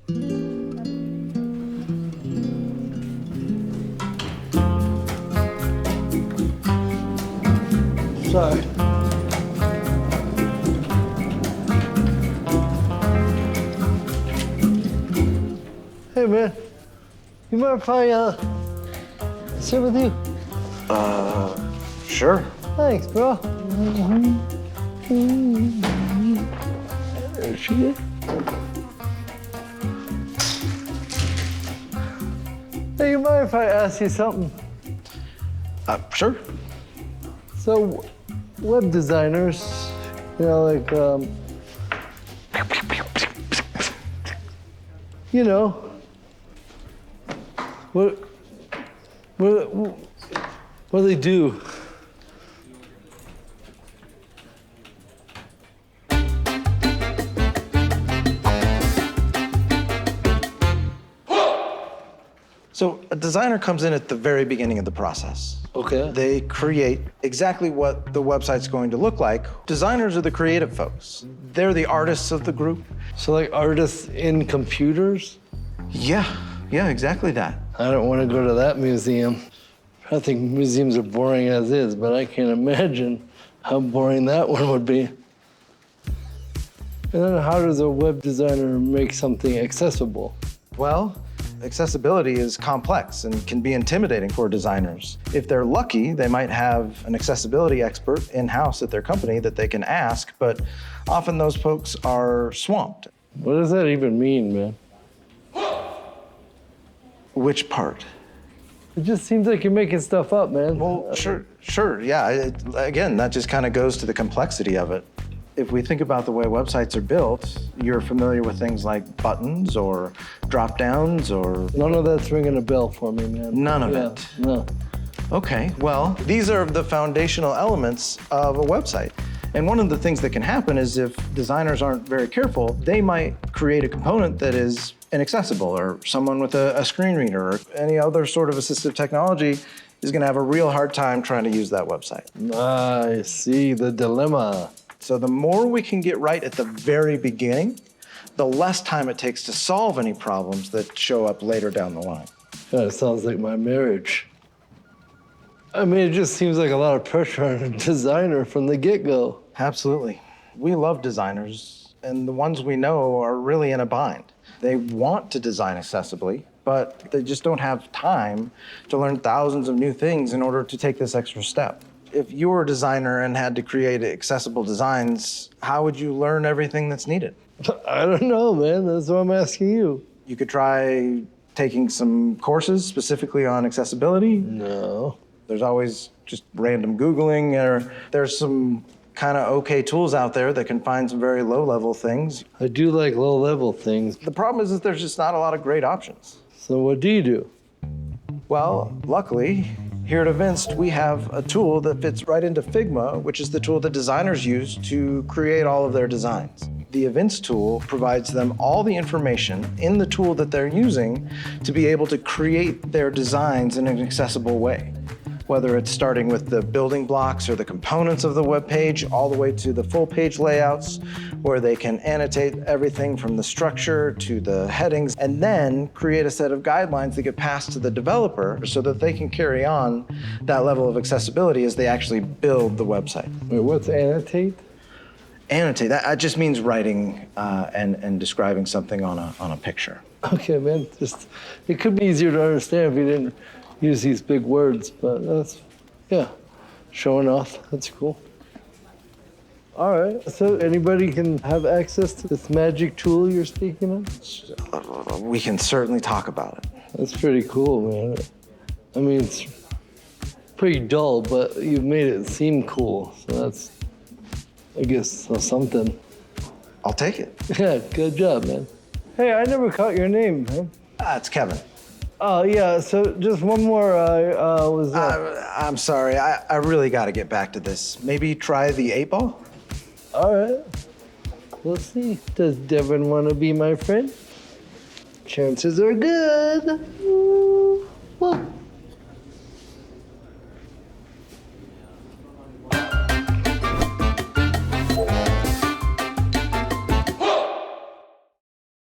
Sorry. Hey, man. You mind if I, sit with you? Sure. Thanks, bro. There she is. Hey, you mind if I ask you something? Sure. So, web designers, you know, like, you know, what do they do? So a designer comes in at the very beginning of the process. Okay. They create exactly what the website's going to look like. Designers are the creative folks. They're the artists of the group. So, like, artists in computers? Yeah, exactly that. I don't want to go to that museum. I think museums are boring as is, but I can't imagine how boring that one would be. And then how does a web designer make something accessible? Well, accessibility is complex and can be intimidating for designers. If they're lucky, they might have an accessibility expert in-house at their company that they can ask, but often those folks are swamped. What does that even mean, man? Which part? It just seems like you're making stuff up, man. Well, sure, yeah. Again, that just kind of goes to the complexity of it. If we think about the way websites are built, you're familiar with things like buttons or drop-downs or... None of that's ringing a bell for me, man. None of it? No. Okay, well, these are the foundational elements of a website. And one of the things that can happen is if designers aren't very careful, they might create a component that is inaccessible, or someone with a screen reader or any other sort of assistive technology is gonna have a real hard time trying to use that website. I see the dilemma. So the more we can get right at the very beginning, the less time it takes to solve any problems that show up later down the line. That sounds like my marriage. I mean, it just seems like a lot of pressure on a designer from the get-go. Absolutely. We love designers, and the ones we know are really in a bind. They want to design accessibly, but they just don't have time to learn thousands of new things in order to take this extra step. If you were a designer and had to create accessible designs, how would you learn everything that's needed? I don't know, man. That's what I'm asking you. You could try taking some courses specifically on accessibility. No. There's always just random Googling, or there's some kind of okay tools out there that can find some very low-level things. I do like low-level things. The problem is that there's just not a lot of great options. So what do you do? Well, luckily, here at Evinced, we have a tool that fits right into Figma, which is the tool that designers use to create all of their designs. The Evinced tool provides them all the information in the tool that they're using to be able to create their designs in an accessible way. Whether it's starting with the building blocks or the components of the web page, all the way to the full page layouts, where they can annotate everything from the structure to the headings, and then create a set of guidelines that get passed to the developer so that they can carry on that level of accessibility as they actually build the website. Wait, what's annotate? Annotate, that just means writing and describing something on a picture. Okay, man. It could be easier to understand if you didn't use these big words, but that's, yeah, showing off. That's cool. All right, so anybody can have access to this magic tool you're speaking of? We can certainly talk about it. That's pretty cool, man. I mean, it's pretty dull, but you've made it seem cool, so that's, I guess, something. I'll take it. Yeah, good job, man. Hey, I never caught your name, man. It's Kevin. Oh, yeah, so just one more, I'm sorry, I really got to get back to this. Maybe try the 8-ball? All right. We'll see. Does Devin want to be my friend? Chances are good. Ooh. Well.